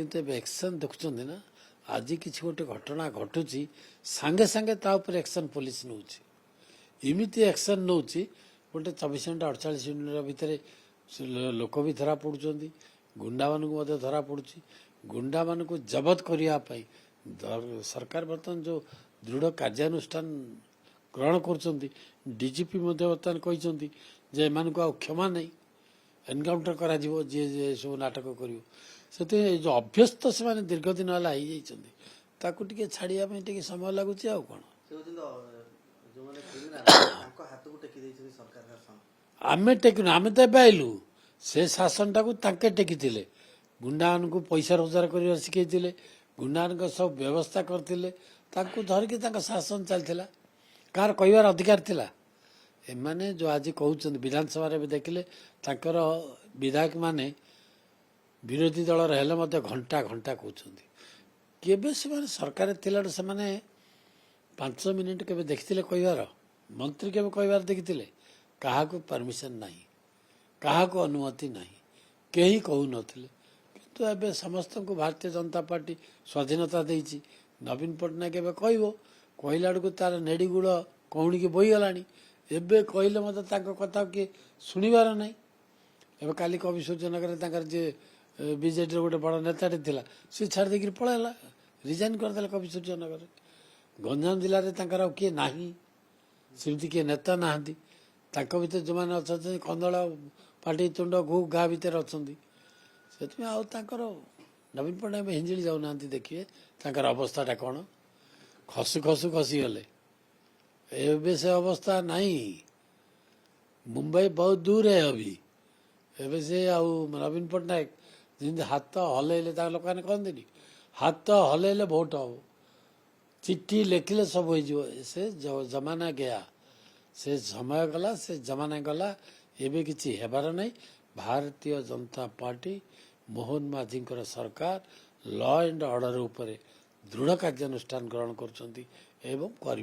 किंतु एबे एक्शन देखुଛନ୍ତି ना आज किसी गोटे घटना घटुची सांगे सांगे ता ऊपर एक्शन पुलिस नौची इमिति एक्शन नौची गोटे 24 घंटा 48 मिनिट भितर लोक भी धरा पड़ुଛନ୍ତି गुंडा मानक धरा पड़ुची गुंडा मानक जबत करने सरकार बर्तमान जो दृढ़ कार्यानुष्ठान ग्रहण कर डीजीपी बर्तमान कहते जे एम क्षमा नहीं एनकाउंटर करा जी सब नाटक कर जो अभ्यस्त से माने दीर्घ दिन है ताकू टे छाड़िया समय लगुच आ कौन आमे टेकिनु आमे तो आइलु से शासन टाकू तांके टेकिथिले गुंडा मानक पैसा रोजगार कर शिखई गुंडा मान सब व्यवस्था करते धरिकी शासन चलता कार कहबार अधिकार थिला एमाने जो आज कहते विधानसभा भी देखिले तांकर विधायक माने विरोधी दल हेले घंटा घंटा कहते केबे से सरकार थिला से 5 मिनिट केबे देखिथिले कहबार मंत्री केबे कहबार देखिथिले काहाको परमिशन नहीं काहाको अनुमति नहीं केही कहू नथिले किंतु एबे समस्त को भारतीय जनता पार्टी स्वाधीनता देइछि नवीन पटनायक एबे कहबो कहला बेलू तार नेड़ी गुड़ कौणी की बोईगलानी एबे कहले मत कथा किए शुणवार ना एवं काली कवि सूर्यनगर जे बीजेडी गोटे बड़ नेताटे थिला सी छाड़ देकर पळेला रिजाइन करदे कवि सूर्यनगर गंजाम जिले में किए ना सेमती किए नेता ना भर जो मैंने अच्छा कंदल पार्टी तुंड घू गाँ भितर अच्छा से नवीन पट्टनायक हिंजिली जाऊना देखिए तर अवस्थाटा कौन खसु खसु खसीगले एबे से अवस्था नहीं मुंबई बहुत दूर है अभी एबे से नवीन पट्टनायक जमी हाथ हल्ले लोक कहते हाथ हल्ले भोट हम चिट्ठी लिखिले सब हो से जमाना गया से समय गला से जमाना गला एबे किसी हेबार नहीं भारतीय जनता पार्टी मोहन माझी सरकार लॉ एंड ऑर्डर उपरे दृढ़ कार्यानुष्ठान ग्रहण कर